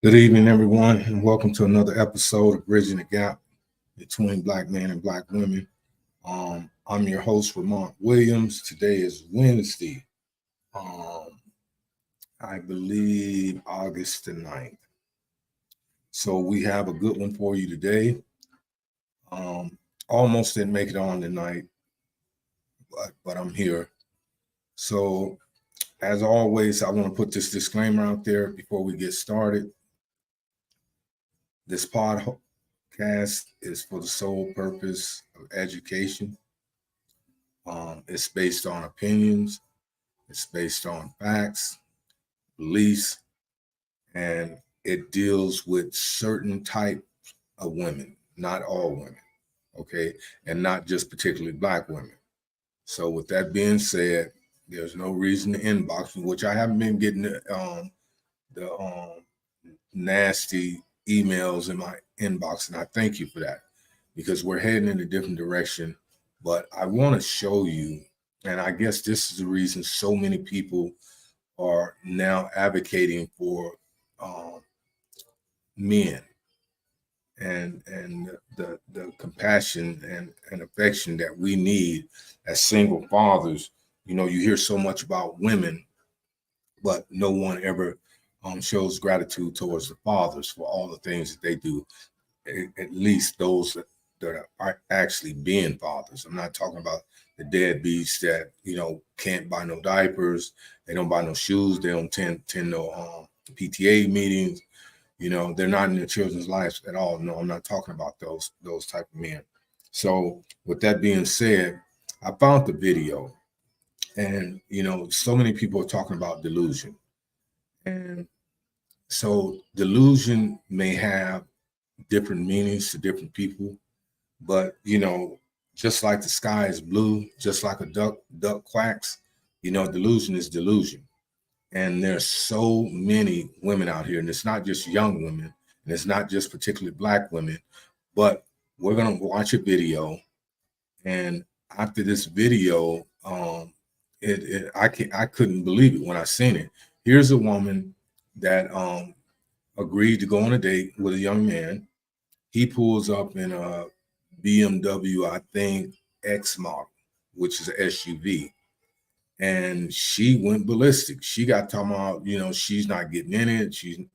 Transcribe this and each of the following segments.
Good evening, everyone, and welcome to another episode of Bridging the Gap between Black men and Black women. I'm your host, Ramont Williams. Today is Wednesday, um, I believe August the 9th. So we have a good one for you today. Almost didn't make it on tonight, but I'm here. So as always, I want to put this disclaimer out there before we get started. This podcast is for the sole purpose of education. It's based on opinions, it's based on facts, beliefs, and it deals with certain type of women, not all women, okay, and not just particularly Black women. So, with that being said, there's no reason to inbox me, which I haven't been getting the nasty emails in my inbox, and I thank you for that because we're heading in a different direction. But I want to show you, and I guess this is the reason so many people are now advocating for men and the compassion and affection that we need as single fathers. You know, you hear so much about women, but no one ever shows gratitude towards the fathers for all the things that they do. At least those that are actually being fathers. I'm not talking about the deadbeats that can't buy no diapers, they don't buy no shoes, they don't attend no PTA meetings. They're not in their children's lives at all. No, I'm not talking about those type of men. So with that being said, I found the video, and so many people are talking about delusion, and so delusion may have different meanings to different people, but just like the sky is blue, just like a duck quacks, delusion is delusion. And there's so many women out here, and it's not just young women, and it's not just particularly Black women, but we're gonna watch a video, and after this video, I couldn't believe it when I seen it. Here's a woman that agreed to go on a date with a young man. He pulls up in a BMW, I think X model, which is an SUV. And she went ballistic. She got talking about, she's not getting in it. She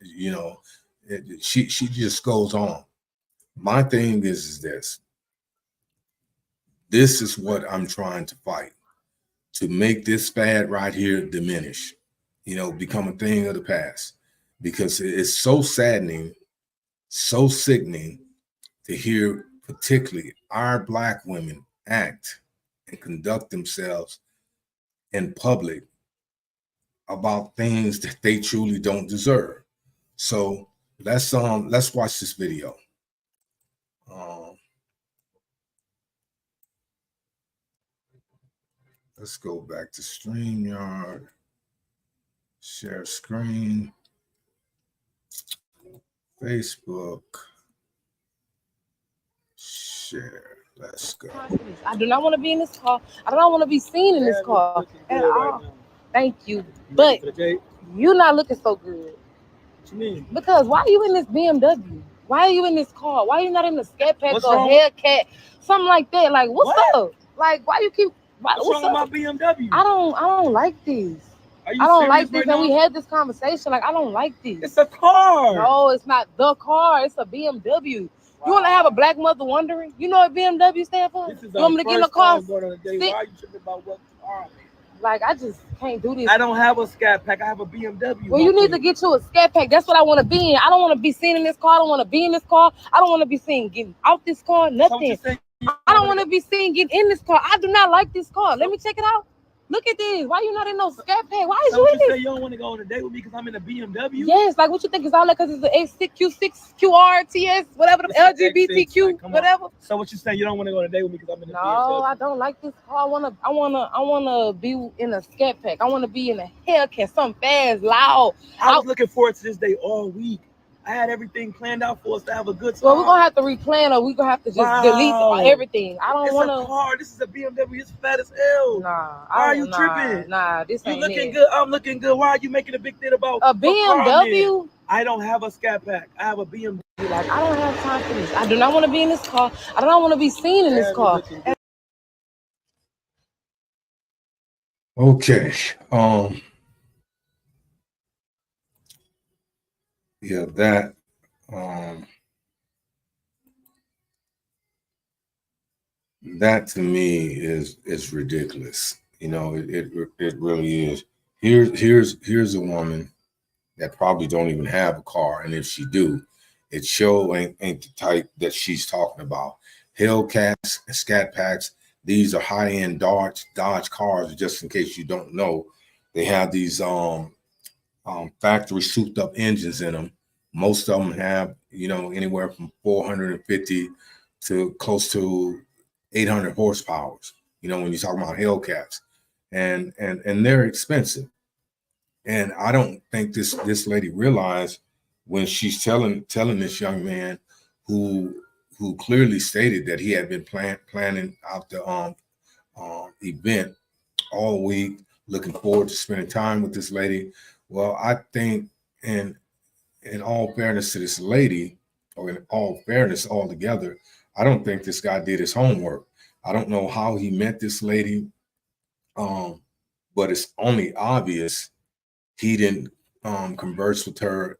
just goes on. My thing is this. This is what I'm trying to fight, to make this fad right here diminish, become a thing of the past, because it's so saddening, so sickening to hear particularly our Black women act and conduct themselves in public about things that they truly don't deserve. So let's watch this video. Let's go back to StreamYard, share screen, Facebook, share. Let's go. I do not want to be in this car. I do not want to be seen in this car at all. Thank you. But you're not looking so good. What you mean? Because why are you in this BMW? Why are you in this car? Why are you not in the Scat Pack or Hellcat? Something like that. Like, what's up? Like, why you keep... What's wrong with my BMW? I don't like this. I don't like this, and we had this conversation. Like, I don't like this. It's a car. No, it's not the car. It's a BMW. Wow. You want to have a Black mother wondering? You know what BMW stand for? This is you want me to get in a car? Why are you tripping about what car? Like, I just can't do this. I don't have a Scat Pack. I have a BMW. Well, you need to get you a Scat Pack. That's what I want to be in. I don't want to be seen in this car. I don't want to be in this car. I don't want to be seen getting out this car. Nothing. I don't want to be seen getting in this car. I do not like this car. Let me check it out. Look at this. Why you not in no Scat Pack? Why is you in this? You don't want to go on a date with me because I'm in a BMW? Yes, like what you think is all that because it's the X6, Q6, QRTS, whatever, the LGBTQ, whatever. So what you saying? You don't want to go on a date with me because I'm in a BMW? No, I don't like this car. I wanna be in a Scat Pack. I wanna be in a Hellcat, something fast, loud. I was looking forward to this day all week. I had everything planned out for us to have a good time. Well, we're gonna have to replan, or we're gonna have to just delete everything. I don't want to. It's a car. This is a BMW. It's fat as hell. Why are you tripping? Nah, this ain't looking it. good. I'm looking good. Why are you making a big thing about a BMW? I don't have a Scat Pack. I have a BMW. Like, I don't have time for this. I do not want to be in this car. I do not want to be seen in this car. Okay. Yeah, that that to me is ridiculous. You know, it really is. Here's a woman that probably don't even have a car, and if she do, it sure ain't the type that she's talking about. Hellcats and Scat Packs, these are high-end Dodge cars. Just in case you don't know, they have these factory souped up engines in them. Most of them have, you know, anywhere from 450 to close to 800 horsepower. You know, when you talk about Hellcats, and they're expensive. And I don't think this lady realized when she's telling this young man who clearly stated that he had been planning out the event all week, looking forward to spending time with this lady. Well, I think in all fairness to this lady, or in all fairness altogether, I don't think this guy did his homework. I don't know how he met this lady, but it's only obvious he didn't converse with her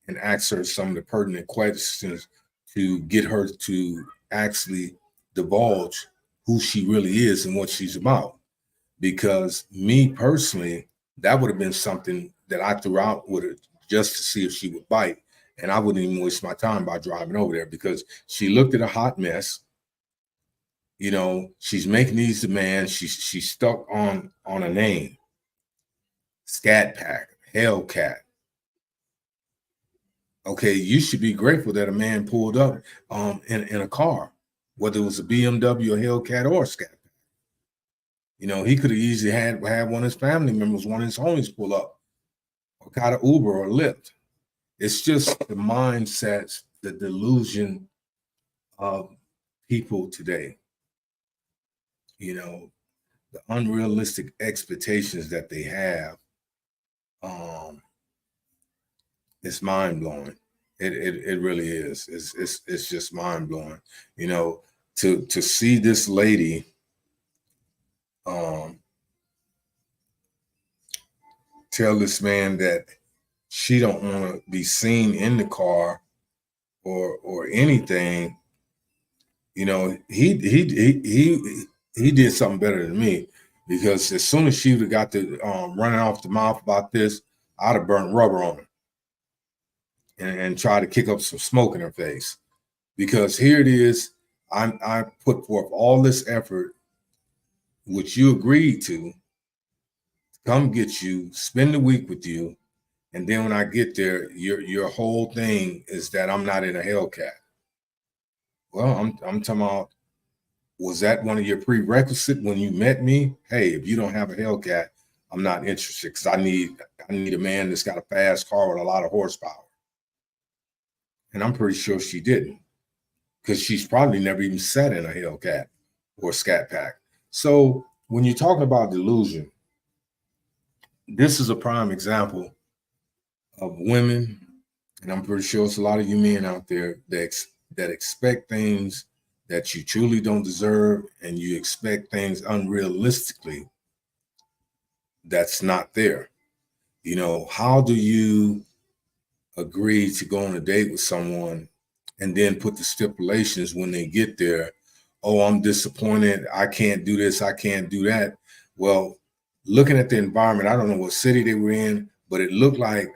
and ask her some of the pertinent questions to get her to actually divulge who she really is and what she's about. Because me personally, that would have been something that I threw out with her just to see if she would bite. And I wouldn't even waste my time by driving over there because she looked at a hot mess. You know, she's making these demands. She's stuck on a name. Scat Pack, Hellcat. Okay, you should be grateful that a man pulled up in a car, whether it was a BMW, a Hellcat, or a Scat Pack. You know, he could have easily had one of his family members, one of his homies pull up, or got an Uber or Lyft. It's just the mindsets, the delusion of people today. You know, the unrealistic expectations that they have. It's mind blowing. It really is. It's just mind blowing. You know, to see this lady tell this man that she don't want to be seen in the car or anything. You know, he did something better than me, because as soon as she would have got to running off the mouth about this, I'd have burnt rubber on her and try to kick up some smoke in her face. Because here it is, I put forth all this effort, which you agreed to come get you, spend the week with you, and then when I get there, your whole thing is that I'm not in a Hellcat. Well, I'm talking about, was that one of your prerequisites when you met me? Hey, if you don't have a Hellcat, I'm not interested, because I need a man that's got a fast car with a lot of horsepower. And I'm pretty sure she didn't, because she's probably never even sat in a Hellcat or a Scat Pack. So when you're talking about delusion, this is a prime example of women, and I'm pretty sure it's a lot of you men out there that expect things that you truly don't deserve, and you expect things unrealistically that's not there. You know, how do you agree to go on a date with someone and then put the stipulations when they get there? Oh, I'm disappointed. I can't do this. I can't do that. Well, looking at the environment, I don't know what city they were in, but it looked like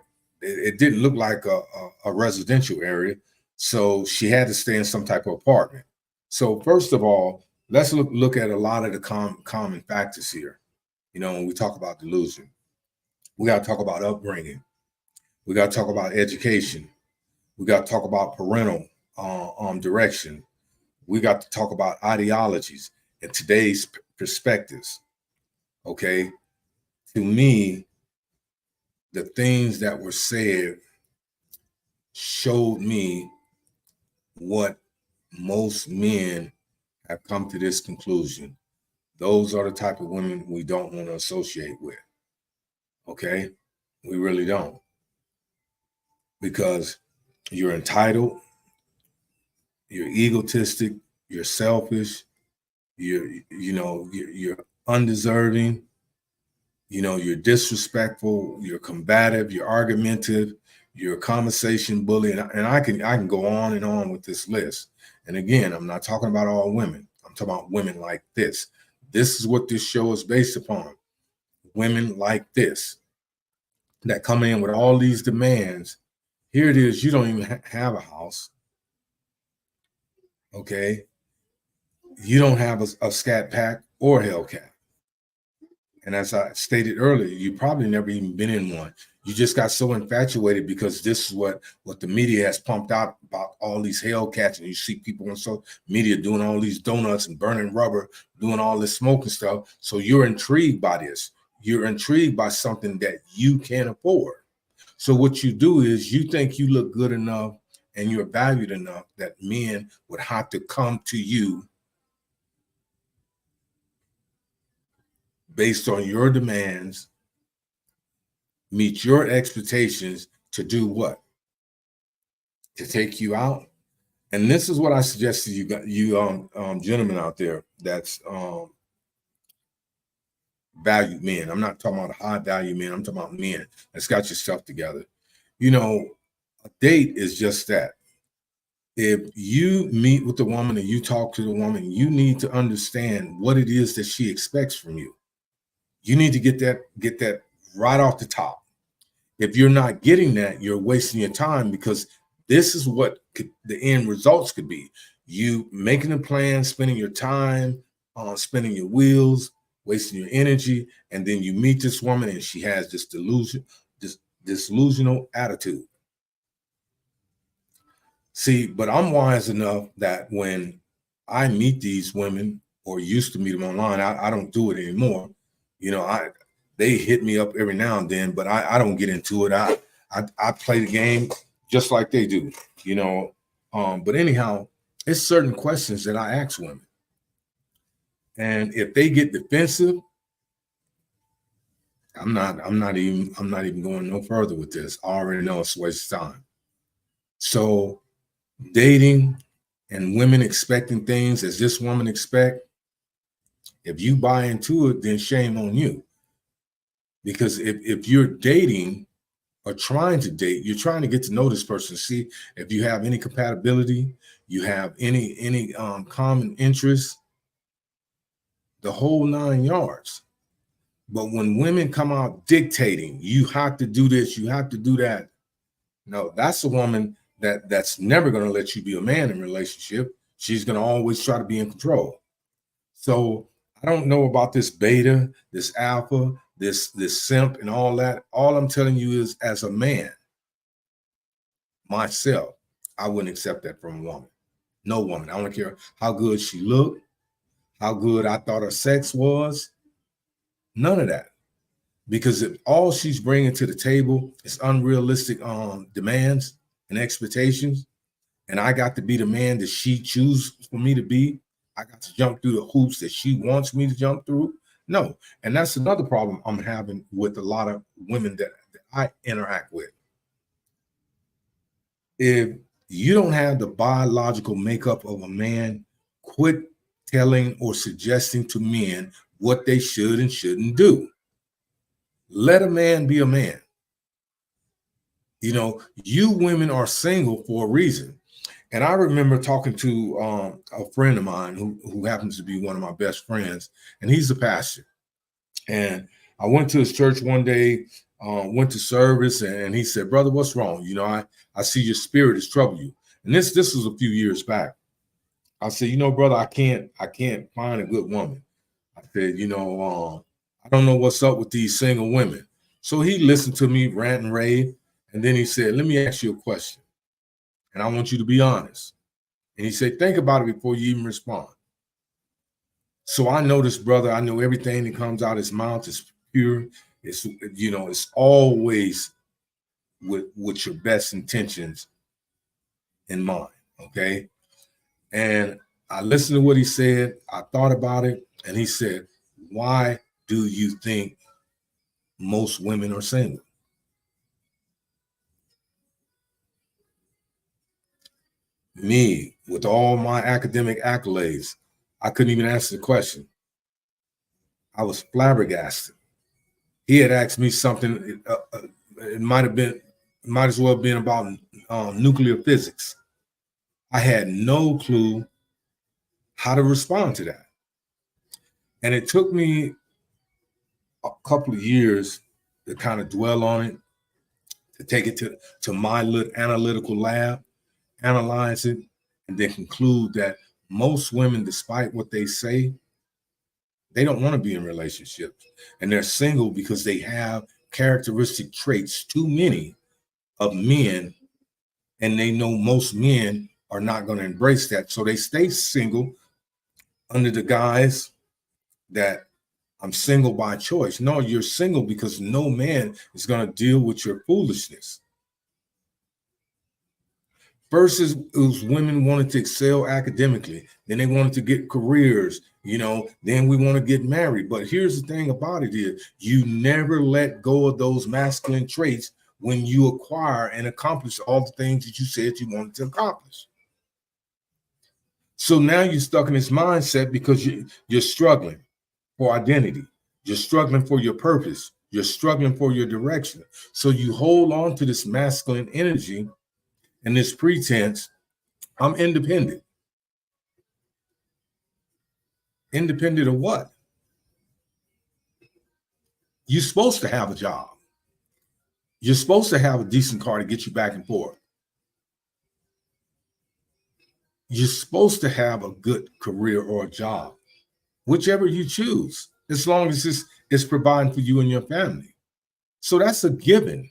it didn't look like a residential area. So she had to stay in some type of apartment. So first of all, let's look at a lot of the common factors here. You know, when we talk about delusion, we got to talk about upbringing. We got to talk about education. We got to talk about parental direction. We got to talk about ideologies and today's perspectives. Okay. To me, the things that were said showed me what most men have come to this conclusion. Those are the type of women we don't want to associate with. Okay. We really don't. because you're entitled, you're egotistic, you're selfish, you're undeserving, you're disrespectful, you're combative, you're argumentative, you're a conversation bully, and I can go on and on with this list. And again, I'm not talking about all women. I'm talking about women like this. This is what this show is based upon. Women like this that come in with all these demands. Here it is. You don't even have a house. Okay. You don't have a scat pack or Hellcat. And as I stated earlier, you probably never even been in one. You just got so infatuated because this is what the media has pumped out about all these Hellcats. And you see people on social media doing all these donuts and burning rubber, doing all this smoking stuff. So you're intrigued by this. You're intrigued by something that you can't afford. So what you do is you think you look good enough and you're valued enough that men would have to come to you based on your demands, meet your expectations to do what? To take you out. And this is what I suggest to you gentlemen out there that's valued men. I'm not talking about high value men. I'm talking about men that's got yourself together. A date is just that. If you meet with the woman and you talk to the woman, you need to understand what it is that she expects from you. You need to get that right off the top. If you're not getting that, you're wasting your time, because this is what the end results could be. You making a plan, spending your time, spinning your wheels, wasting your energy, and then you meet this woman and she has this delusional attitude. See, but I'm wise enough that when I meet these women, or used to meet them online, I don't do it anymore. They hit me up every now and then, but I don't get into it. I play the game just like they do, But anyhow, it's certain questions that I ask women. And if they get defensive, I'm not even going no further with this. I already know it's a waste of time. So dating and women expecting things as this woman expect, if you buy into it, then shame on you. Because if you're dating or trying to date, you're trying to get to know this person, see if you have any compatibility, you have any common interests, the whole 9 yards. But when women come out dictating, you have to do this, you have to do that. No, that's a woman that's never going to let you be a man in a relationship. She's going to always try to be in control. So I don't know about this beta, this alpha, this simp and all that. All I'm telling you is, as a man, myself, I wouldn't accept that from a woman. No woman. I don't care how good she looked, how good I thought her sex was. None of that. Because if all she's bringing to the table is unrealistic demands and expectations, and I got to be the man that she chooses for me to be, I got to jump through the hoops that she wants me to jump through. No. And that's another problem I'm having with a lot of women that I interact with. If you don't have the biological makeup of a man, quit telling or suggesting to men what they should and shouldn't do. Let a man be a man. You women are single for a reason. And I remember talking to a friend of mine who happens to be one of my best friends, and he's a pastor. And I went to his church one day, went to service, and he said, "Brother, what's wrong? I see your spirit has troubled you." And this was a few years back. I said, "Brother, I can't find a good woman." I said, I don't know what's up with these single women. So he listened to me rant and rave, and then he said, "Let me ask you a question, and I want you to be honest." And he said, "Think about it before you even respond." So I know this brother. I know everything that comes out of his mouth is pure. It's always with your best intentions in mind. Okay. And I listened to what he said. I thought about it. And he said, "Why do you think most women are single?" Me, with all my academic accolades, I couldn't even answer the question. I was flabbergasted. He had asked me something. It might as well have been about nuclear physics. I had no clue how to respond to that. And it took me a couple of years to kind of dwell on it, to take it to my little analytical lab, analyze it, and then conclude that most women, despite what they say, they don't want to be in relationships. And they're single because they have characteristic traits, too many, of men, and they know most men are not going to embrace that. So they stay single under the guise that I'm single by choice. No, you're single because no man is going to deal with your foolishness. First, it was women wanted to excel academically. Then they wanted to get careers, then we want to get married. But here's the thing about it is you never let go of those masculine traits when you acquire and accomplish all the things that you said you wanted to accomplish. So now you're stuck in this mindset because you're struggling for identity. You're struggling for your purpose. You're struggling for your direction. So you hold on to this masculine energy and this pretense, I'm independent. Independent of what? You're supposed to have a job. You're supposed to have a decent car to get you back and forth. You're supposed to have a good career or a job, whichever you choose, as long as it's providing for you and your family. So that's a given.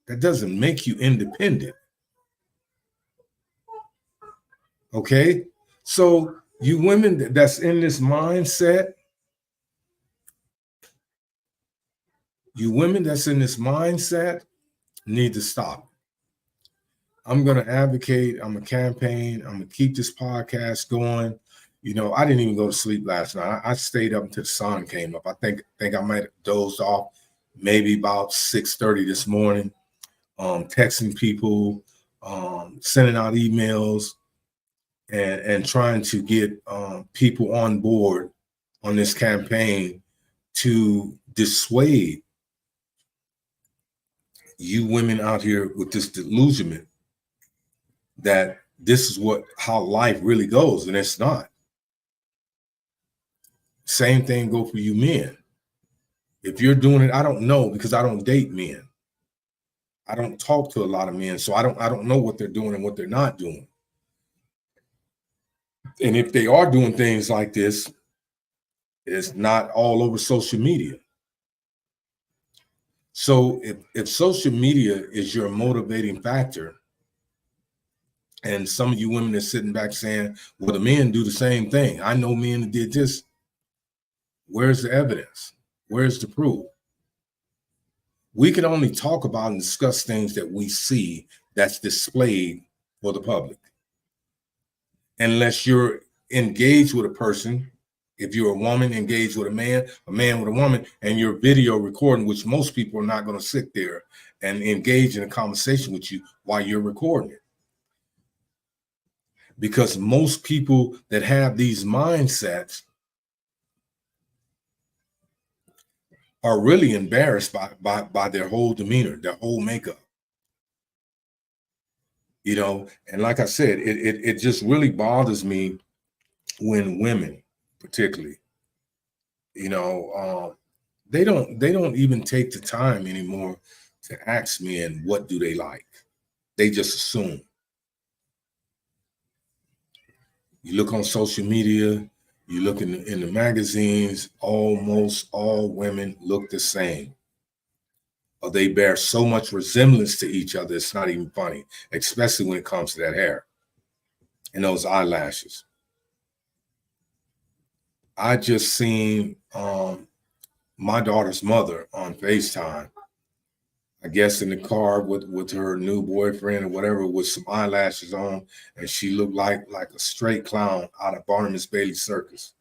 That doesn't make you independent. Okay? So you women that's in this mindset, need to stop. I'm going to advocate. I'm going to campaign. I'm going to keep this podcast going. I didn't even go to sleep last night. I stayed up until the sun came up. I think I might have dozed off maybe about 6:30 this morning, texting people, sending out emails, and trying to get people on board on this campaign to dissuade you women out here with this delusion that this is how life really goes, and it's not. Same thing go for you men. If you're doing it, I don't know, because I don't date men. I don't talk to a lot of men, so I don't know what they're doing and what they're not doing. And if they are doing things like this, it's not all over social media. So if social media is your motivating factor, and some of you women are sitting back saying, well, the men do the same thing. I know men that did this. Where's the evidence? Where's the proof? We can only talk about and discuss things that we see that's displayed for the public. Unless you're engaged with a person, if you're a woman engaged with a man with a woman, and you're video recording, which most people are not going to sit there and engage in a conversation with you while you're recording it. Because most people that have these mindsets are really embarrassed by their whole demeanor, their whole makeup. And like I said, it just really bothers me when women, particularly, they don't even take the time anymore to ask men what do they like. They just assume. You look on social media, you look in the magazines, almost all women look the same. Or they bear so much resemblance to each other, it's not even funny, especially when it comes to that hair and those eyelashes. I just seen my daughter's mother on FaceTime, I guess in the car with her new boyfriend or whatever, with some eyelashes on, and she looked like a straight clown out of Barnum's Bailey Circus.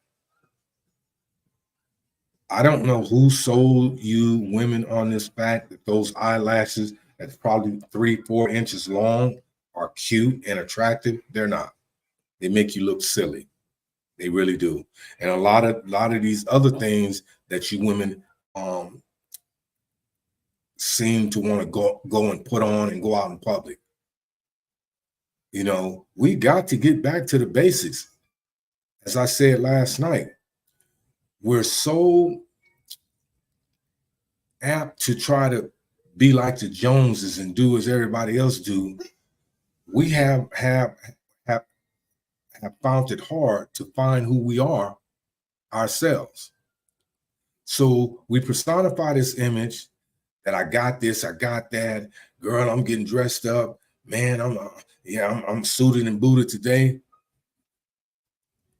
I don't know who sold you women on this fact that those eyelashes that's probably 3-4 inches long are cute and attractive. They're not. They make you look silly. They really do. And a lot of these other things that you women seem to want to go and put on and go out in public. You know, we got to get back to the basics. As I said last night, we're so apt to try to be like the Joneses and do as everybody else do. We have found it hard to find who we are ourselves. So we personify this image that I got this, I got that. Girl, I'm getting dressed up. Man, I'm suited and booted today.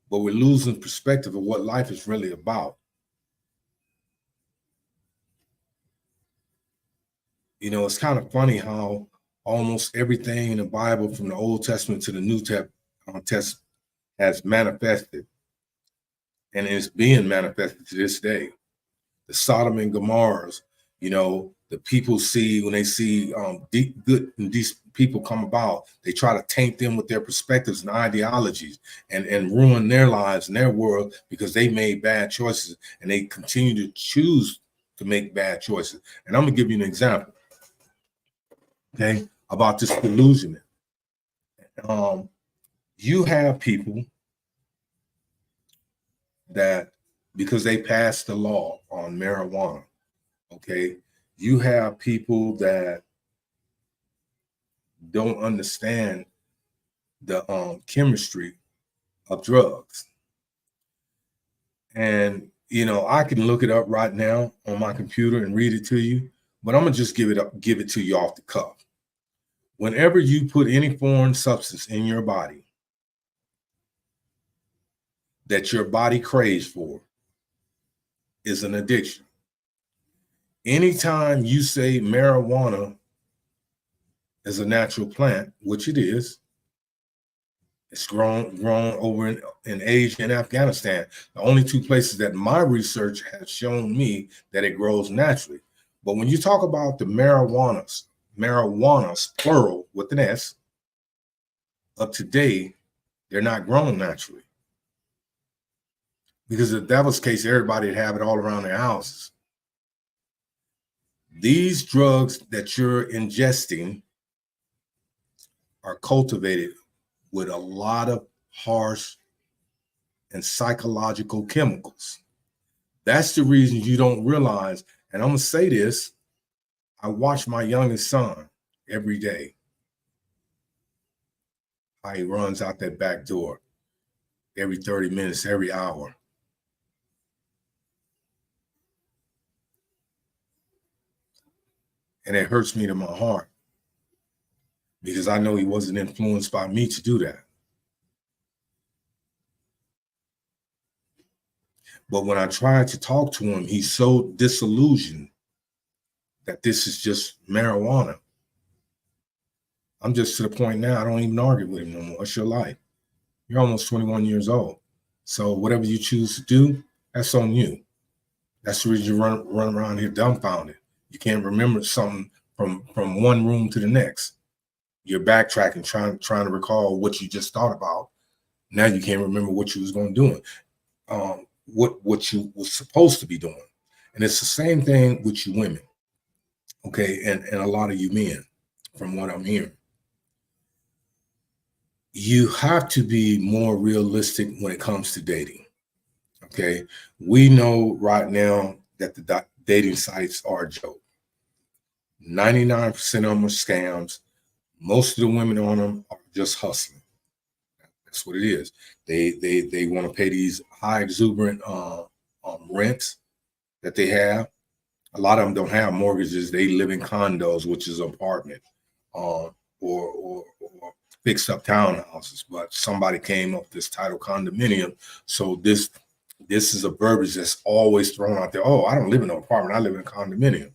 But we're losing perspective of what life is really about. You know, it's kind of funny how almost everything in the Bible, from the Old Testament to the New Testament, has manifested, and is being manifested to this day. The Sodom and Gomorrahs, you know, the people see, when they see good and decent people come about, they try to taint them with their perspectives and ideologies and ruin their lives and their world because they made bad choices, and they continue to choose to make bad choices. And I'm gonna give you an example, okay, about this delusion. You have people that, because they passed the law on marijuana, okay, you have people that don't understand the chemistry of drugs. And, you know, I can look it up right now on my computer and read it to you, but I'm gonna just give it to you off the cuff. Whenever you put any foreign substance in your body that your body craves for is an addiction. Anytime you say marijuana is a natural plant, which it is, it's grown over in Asia and Afghanistan. The only two places that my research has shown me that it grows naturally. But when you talk about the marijuanas, plural with an S, of today, they're not grown naturally. Because if that was the case, everybody would have it all around their houses. These drugs that you're ingesting are cultivated with a lot of harsh and psychological chemicals. That's the reason you don't realize, and I'm gonna say this, I watch my youngest son every day, how he runs out that back door every 30 minutes, every hour. And it hurts me to my heart because I know he wasn't influenced by me to do that. But when I tried to talk to him, he's so disillusioned that this is just marijuana. I'm just to the point now, I don't even argue with him no more. It's your life. You're almost 21 years old. So whatever you choose to do, that's on you. That's the reason you run around here dumbfounded. You can't remember something from one room to the next. You're backtracking, trying to recall what you just thought about. Now you can't remember what you was going to do, what you was supposed to be doing. And it's the same thing with you women, okay, and a lot of you men, from what I'm hearing. You have to be more realistic when it comes to dating, okay? We know right now that the dating sites are a joke. 99% of them are scams. Most of the women on them are just hustling. That's what it is. They want to pay these high exuberant rents that they have. A lot of them don't have mortgages. They live in condos, which is an apartment, or fixed up townhouses. But somebody came up with this title condominium. So this is a verbiage that's always thrown out there. Oh, I don't live in an apartment. I live in a condominium.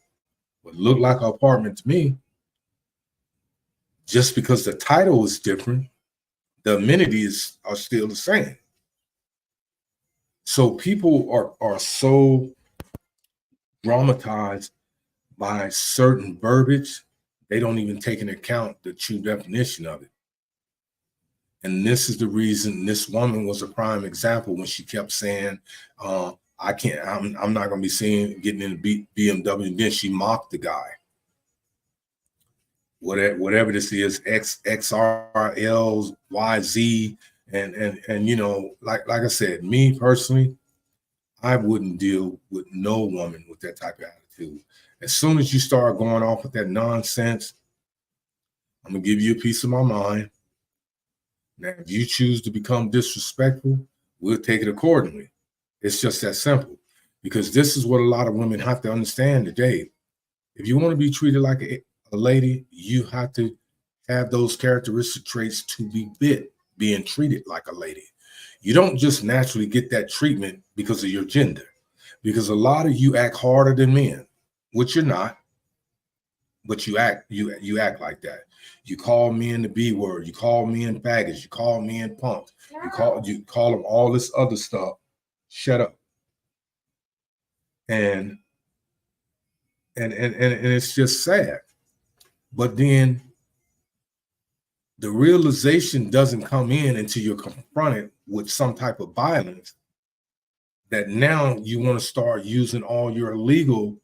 But look like an apartment to me. Just because the title is different, the amenities are still the same. So people are so dramatized by certain verbiage they don't even take into account the true definition of it. And this is the reason this woman was a prime example when she kept saying, I'm not going to be seen getting in a BMW. And then she mocked the guy. Whatever this is, XRLs, YZ, and you know, like I said, me personally, I wouldn't deal with no woman with that type of attitude. As soon as you start going off with that nonsense, I'm gonna give you a piece of my mind. Now, if you choose to become disrespectful, we'll take it accordingly. It's just that simple. Because this is what a lot of women have to understand today. If you want to be treated like a lady, you have to have those characteristic traits to be being treated like a lady. You don't just naturally get that treatment because of your gender. Because a lot of you act harder than men, which you're not, but you act like that. You call men the B word. You call men faggots. You call men punks. You call them all this other stuff. Shut up. And it's just sad. But then the realization doesn't come in until you're confronted with some type of violence that now you want to start using all your legal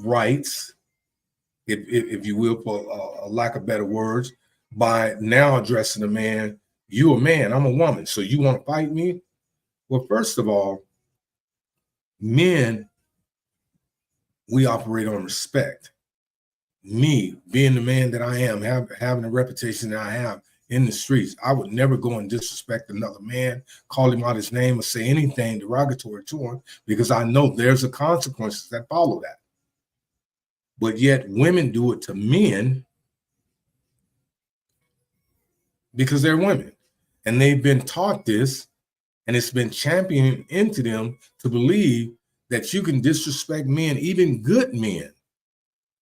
rights, if you will, for a lack of better words, by now addressing a man. You a man, I'm a woman, so you want to fight me? Well, first of all, men, we operate on respect. Me, being the man that I am, having a reputation that I have in the streets, I would never go and disrespect another man, call him out his name, or say anything derogatory to him, because I know there's a consequences that follow that. But yet women do it to men because they're women. And they've been taught this, and it's been championed into them to believe that you can disrespect men, even good men,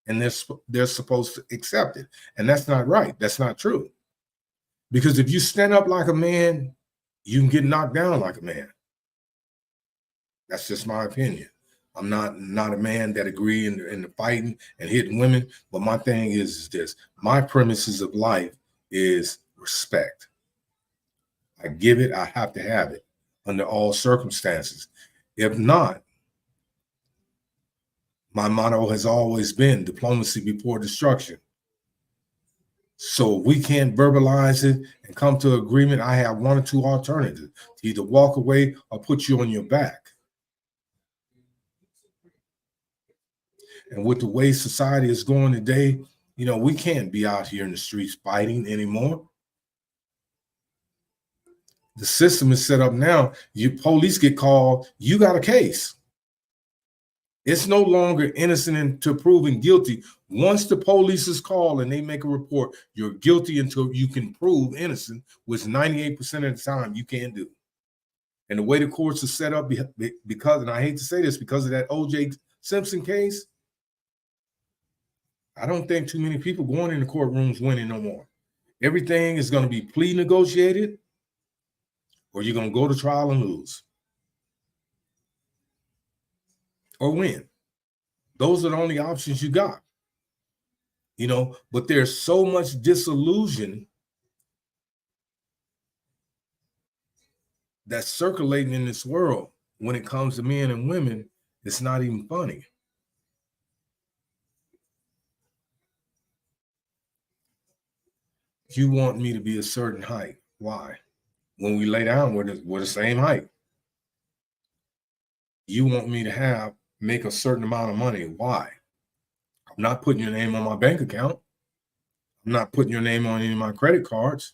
and they're supposed to accept it. And that's not right. That's not true. Because if you stand up like a man, you can get knocked down like a man. That's just my opinion. I'm not a man that agree in the fighting and hitting women, but my thing is this. My premises of life is respect. I give it, I have to have it under all circumstances. If not, my motto has always been diplomacy before destruction. So if we can't verbalize it and come to agreement, I have one or two alternatives: to either walk away or put you on your back. And with the way society is going today, you know, we can't be out here in the streets fighting anymore. The system is set up now. Police get called, you got a case. It's no longer innocent until proven guilty. Once the police is called and they make a report, you're guilty until you can prove innocent, which 98% of the time you can't do. And the way the courts are set up, because, and I hate to say this, because of that O.J. Simpson case, I don't think too many people going in the courtrooms winning no more. Everything is going to be plea negotiated, or you're going to go to trial and lose. Or win. Those are the only options you got. You know, but there's so much disillusion that's circulating in this world when it comes to men and women, it's not even funny. You want me to be a certain height. Why? When we lay down, we're the same height. You want me to make a certain amount of money. Why? I'm not putting your name on my bank account. I'm not putting your name on any of my credit cards.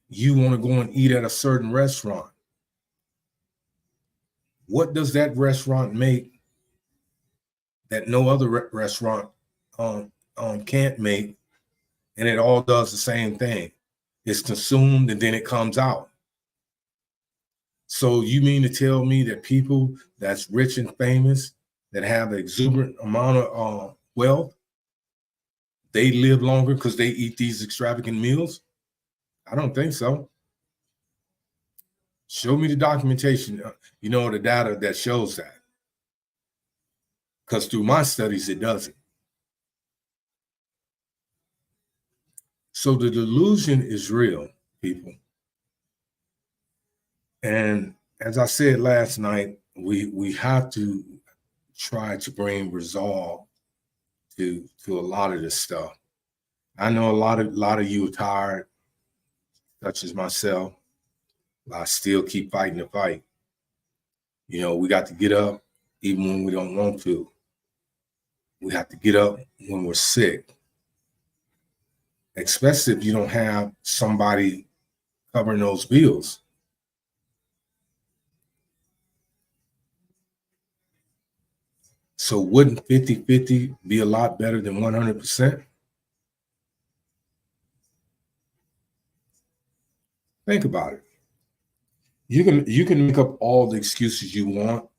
You want to go and eat at a certain restaurant. What does that restaurant make that no other restaurant can't make? And it all does the same thing. It's consumed and then it comes out. So you mean to tell me that people that's rich and famous, that have an exuberant amount of wealth, they live longer because they eat these extravagant meals? I don't think so. Show me the documentation, the data that shows that. because through my studies, it doesn't. So the delusion is real, people. And as I said last night, we have to try to bring resolve to a lot of this stuff. I know a lot of you are tired, such as myself. But I still keep fighting the fight. You know, we got to get up even when we don't want to. We have to get up when we're sick, especially if you don't have somebody covering those bills. So wouldn't 50-50 be a lot better than 100%? Think about it. You can make up all the excuses you want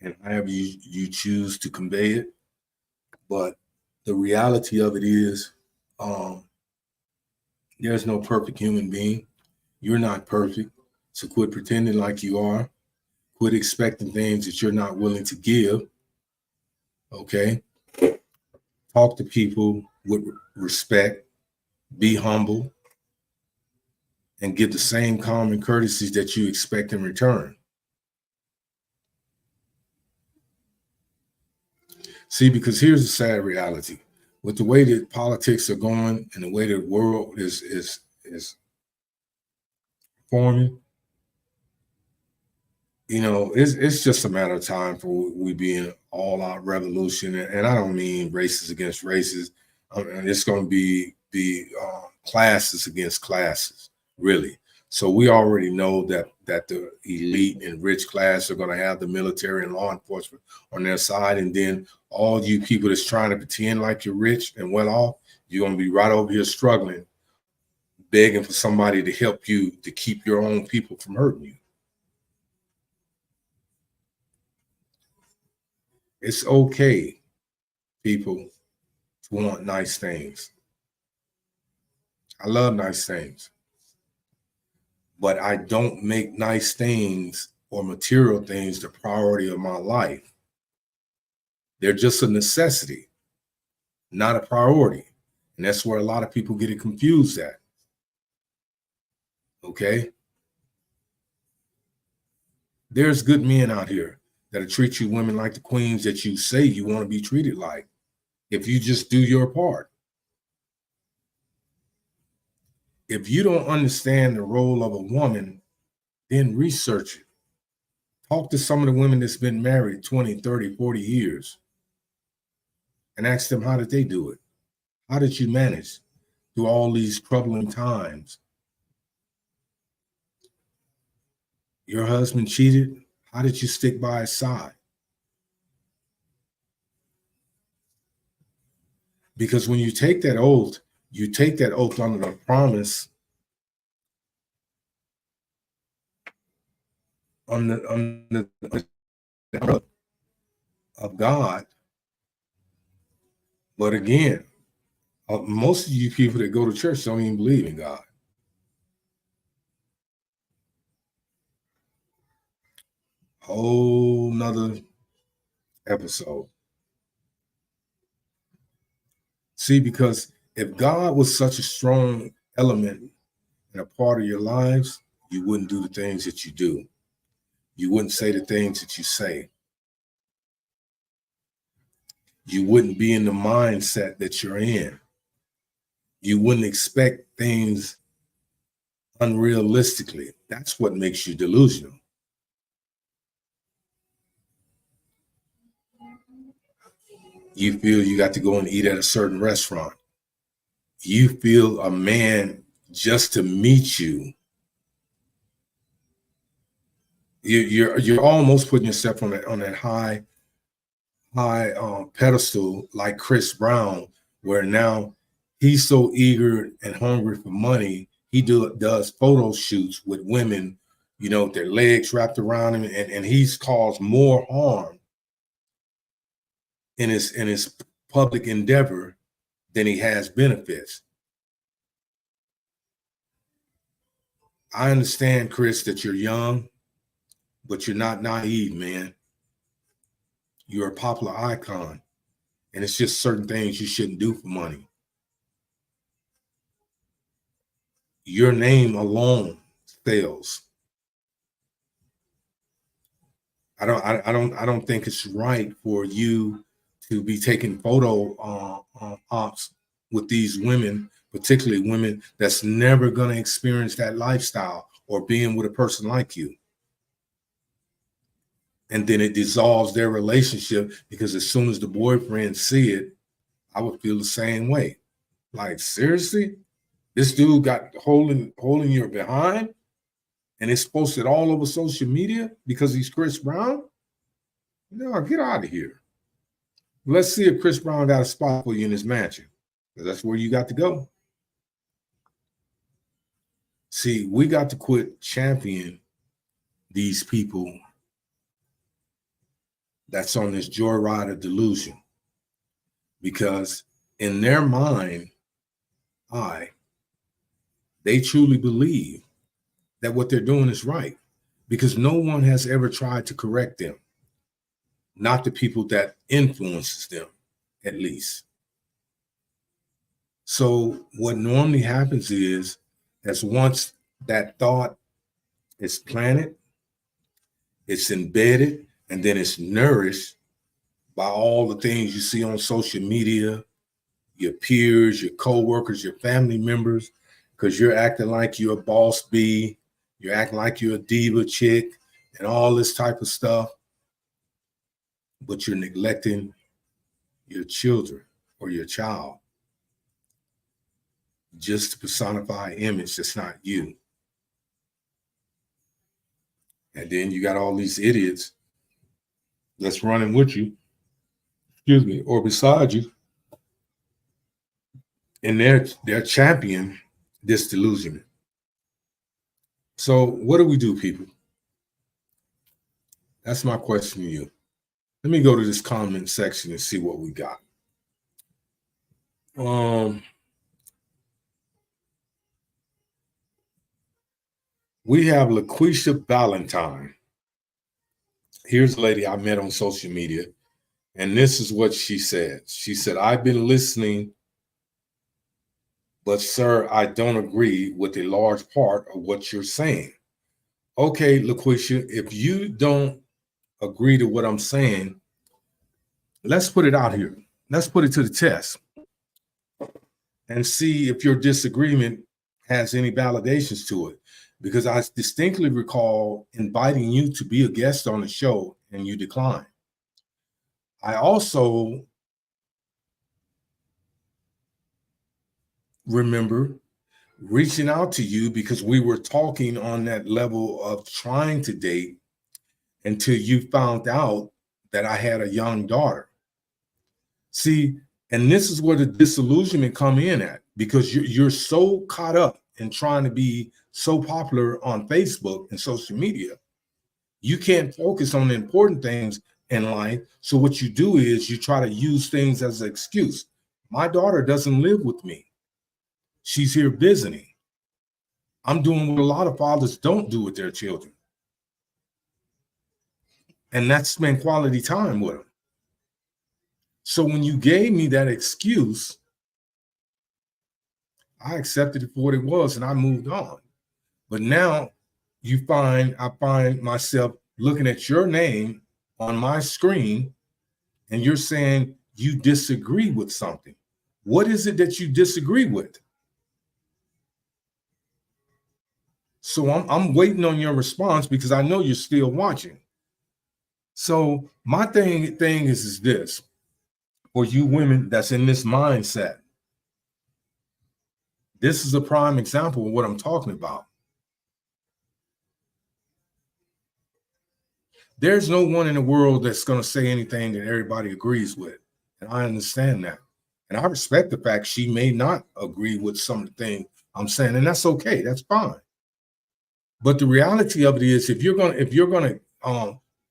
and however you choose to convey it. But the reality of it is there's no perfect human being. You're not perfect. So quit pretending like you are. Quit expecting things that you're not willing to give. Okay? Talk to people with respect. Be humble. And give the same common courtesies that you expect in return. See, because here's the sad reality. With the way that politics are going and the way the world is forming, you know, it's just a matter of time for we be in all-out revolution. And I don't mean races against races. And it's going to be classes against classes, really. So we already know that the elite and rich class are going to have the military and law enforcement on their side. And then all you people that's trying to pretend like you're rich and well off, you're going to be right over here struggling, begging for somebody to help you to keep your own people from hurting you. It's okay, people, to want nice things. I love nice things. But I don't make nice things or material things the priority of my life. They're just a necessity, not a priority. And that's where a lot of people get it confused at. Okay? There's good men out here that'll treat you women like the queens that you say you want to be treated like, if you just do your part. If you don't understand the role of a woman, then research it. Talk to some of the women that's been married 20, 30, 40 years and ask them, how did they do it? How did you manage through all these troubling times? Your husband cheated. How did you stick by his side? Because when you take that oath under the promise on the of God. But again, most of you people that go to church don't even believe in God. Whole nother episode. See, because if God was such a strong element and a part of your lives, you wouldn't do the things that you do. You wouldn't say the things that you say. You wouldn't be in the mindset that you're in. You wouldn't expect things unrealistically. That's what makes you delusional. You feel you got to go and eat at a certain restaurant. You feel a man just to meet you. You're almost putting yourself on that high pedestal like Chris Brown, where now he's so eager and hungry for money. He does photo shoots with women, you know, with their legs wrapped around him, and he's caused more harm in his public endeavor than he has benefits. I understand, Chris, that you're young, but you're not naive, man. You're a popular icon. And it's just certain things you shouldn't do for money. Your name alone fails. I don't think it's right for you to be taking photo ops with these women, particularly women that's never going to experience that lifestyle or being with a person like you. And then it dissolves their relationship, because as soon as the boyfriend see it, I would feel the same way. Like, seriously? This dude got holding your behind, and it's posted all over social media because he's Chris Brown? No, get out of here. Let's see if Chris Brown got a spot for you in his mansion. That's where you got to go. See, we got to quit championing these people that's on this joyride of delusion, because in their mind, they truly believe that what they're doing is right, because no one has ever tried to correct them. Not the people that influences them, at least. So what normally happens is, as once that thought is planted, it's embedded, and then it's nourished by all the things you see on social media, your peers, your co-workers, your family members, because you're acting like you're a boss bee, you're acting like you're a diva chick, and all this type of stuff, but you're neglecting your children or your child just to personify an image that's not you. And then you got all these idiots that's running with you, or beside you, and they're champion this delusion. So what do we do, people? That's my question to you. Let me go to this comment section and see what we got. We have LaQuisha Valentine. Here's a lady I met on social media, and this is what she said. She said, I've been listening, but sir, I don't agree with a large part of what you're saying. Okay, LaQuisha, if you don't agree to what I'm saying, let's put it out here. Let's put it to the test and see if your disagreement has any validations to it. Because I distinctly recall inviting you to be a guest on the show and you declined. I also remember reaching out to you because we were talking on that level of trying to date until you found out that I had a young daughter. See, and this is where the disillusionment come in at, because you're so caught up in trying to be so popular on Facebook and social media, you can't focus on the important things in life. So what you do is you try to use things as an excuse. My daughter doesn't live with me. She's here visiting. I'm doing what a lot of fathers don't do with their children. And that's spend quality time with them. So when you gave me that excuse, I accepted it for what it was and I moved on. But now I find myself looking at your name on my screen and you're saying you disagree with something. What is it that you disagree with? So I'm waiting on your response because I know you're still watching. So my thing is this, for you women that's in this mindset, this is a prime example of what I'm talking about. There's no one in the world that's going to say anything that everybody agrees with. And I understand that. And I respect the fact she may not agree with some of the things I'm saying, and that's okay. That's fine. But the reality of it is, if you're gonna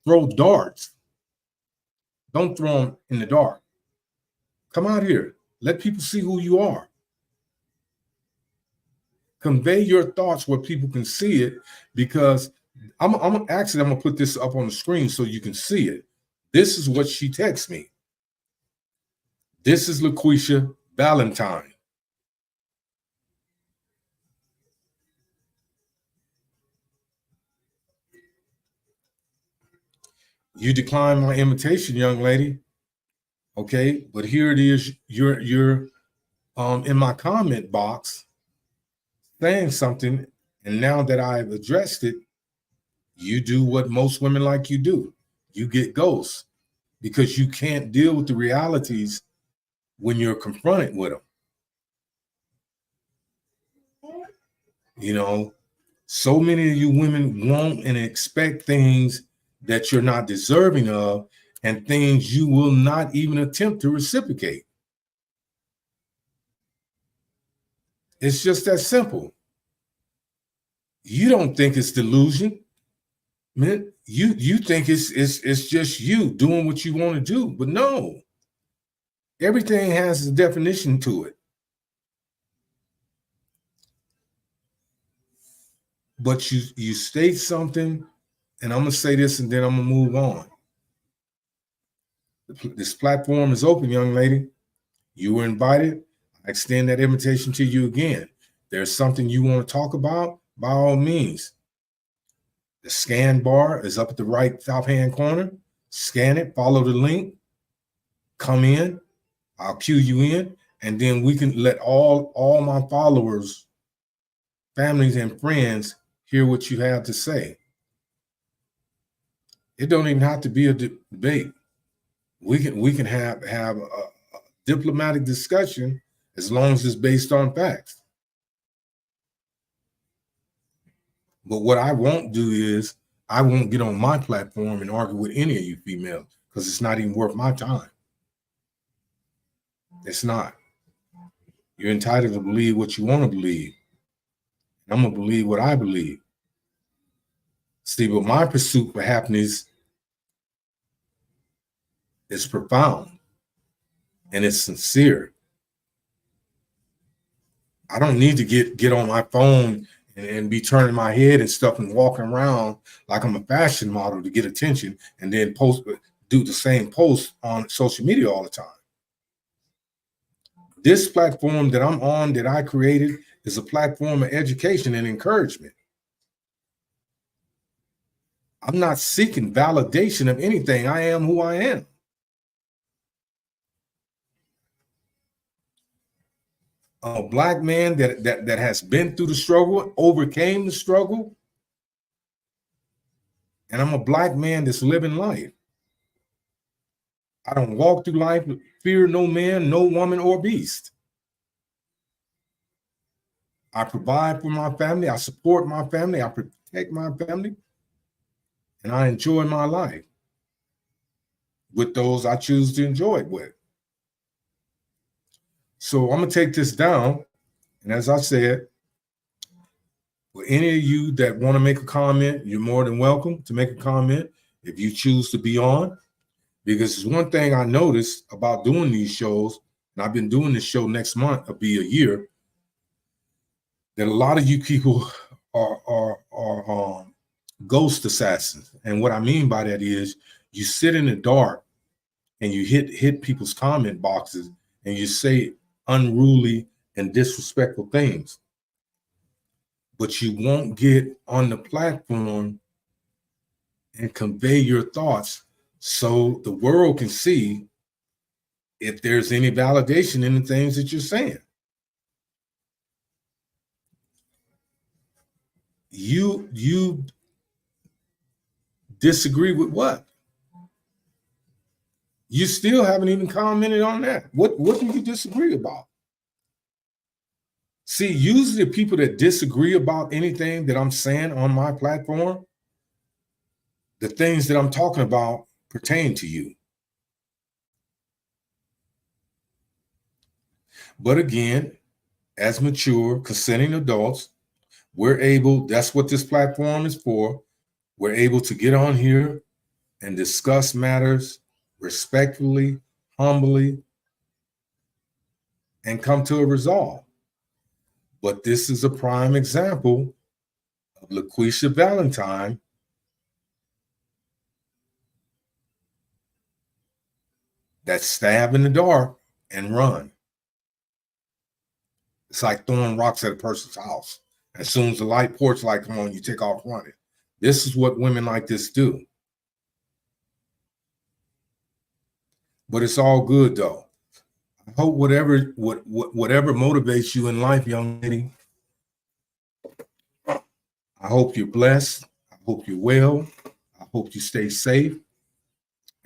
throw darts, don't throw them in the dark. Come out here. Let people see who you are. Convey your thoughts where people can see it, because I'm gonna put this up on the screen so you can see it. This is what she texts me. This is LaQuisha Valentine. You declined my invitation, young lady. Okay, but here it is. You're in my comment box saying something, and now that I've addressed it, you do what most women like you do. You get ghosts because you can't deal with the realities when you're confronted with them. You know, so many of you women want and expect things that you're not deserving of, and things you will not even attempt to reciprocate. It's just that simple. You don't think it's delusion, man. You think it's just you doing what you want to do, but no. Everything has a definition to it. But you state something, and I'm gonna say this, and then I'm gonna move on. This platform is open, young lady. You were invited. I extend that invitation to you again. There's something you want to talk about, by all means. The scan bar is up at the right top hand corner. Scan it, follow the link, come in. I'll cue you in, and then we can let all my followers, families, and friends hear what you have to say. It don't even have to be a debate. We can have a diplomatic discussion as long as it's based on facts. But what I won't do is I won't get on my platform and argue with any of you females because it's not even worth my time. It's not. You're entitled to believe what you want to believe. I'm going to believe what I believe. See, but my pursuit for happiness is profound and it's sincere. I don't need to get on my phone and be turning my head and stuff and walking around like I'm a fashion model to get attention and then do the same post on social media all the time. This platform that I'm on, that I created, is a platform of education and encouragement. I'm not seeking validation of anything. I am who I am. A Black man that has been through the struggle, overcame the struggle, and I'm a Black man that's living life. I don't walk through life with fear no man, no woman, or beast. I provide for my family. I support my family. I protect my family. And I enjoy my life with those I choose to enjoy it with. So I'm going to take this down. And as I said, for any of you that want to make a comment, you're more than welcome to make a comment if you choose to be on. Because it's one thing I noticed about doing these shows, and I've been doing this show next month, it'll be a year, that a lot of you people are ghost assassins. And what I mean by that is you sit in the dark and you hit people's comment boxes and you say unruly and disrespectful things. But you won't get on the platform and convey your thoughts so the world can see if there's any validation in the things that you're saying. You disagree with what? You still haven't even commented on that. What do you disagree about? See, usually the people that disagree about anything that I'm saying on my platform, the things that I'm talking about pertain to you. But again, as mature, consenting adults, we're able, that's what this platform is for. We're able to get on here and discuss matters respectfully, humbly, and come to a resolve. But this is a prime example of LaQuisha Valentine that stab in the dark and run. It's like throwing rocks at a person's house. As soon as the porch light come on, you take off running. This is what women like this do. But it's all good though. I hope whatever motivates you in life, young lady, I hope you're blessed. I hope you're well. I hope you stay safe.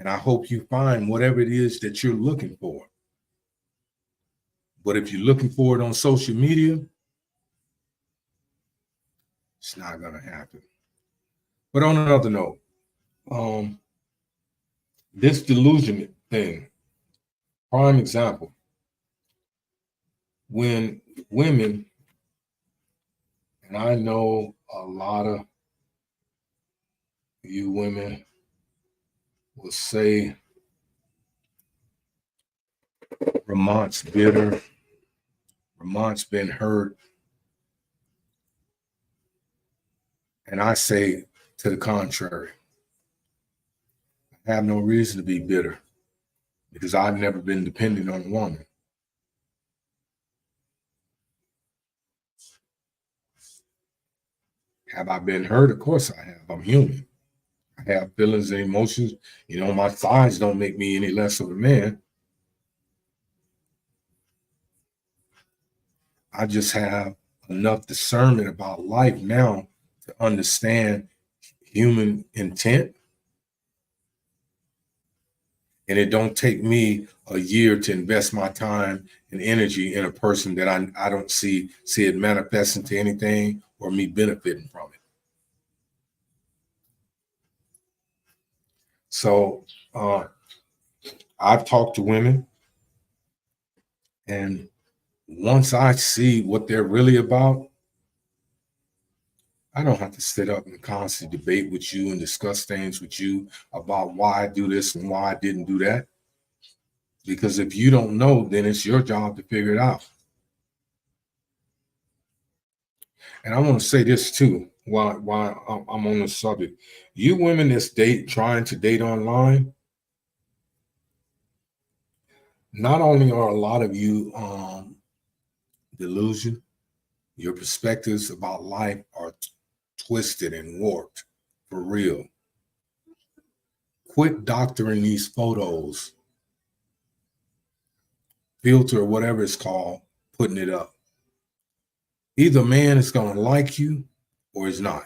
And I hope you find whatever it is that you're looking for. But if you're looking for it on social media, it's not going to happen. But on another note, this delusion thing, prime example, when women, and I know a lot of you women will say Vermont's bitter, Vermont's been hurt. And I say to the contrary, I have no reason to be bitter because I've never been dependent on a woman. Have I been hurt? Of course I have. I'm human. I have feelings and emotions. You know, my thighs don't make me any less of a man. I just have enough discernment about life now to understand human intent. And it don't take me a year to invest my time and energy in a person that I don't see it manifesting to anything or me benefiting from it. So I've talked to women, and once I see what they're really about, I don't have to sit up and constantly debate with you and discuss things with you about why I do this and why I didn't do that. Because if you don't know, then it's your job to figure it out. And I want to say this too, while I'm on the subject. You women that's trying to date online, not only are a lot of you delusion, your perspectives about life are twisted and warped for real. Quit doctoring these photos, filter, whatever it's called, putting it up. Either man is going to like you or he's not.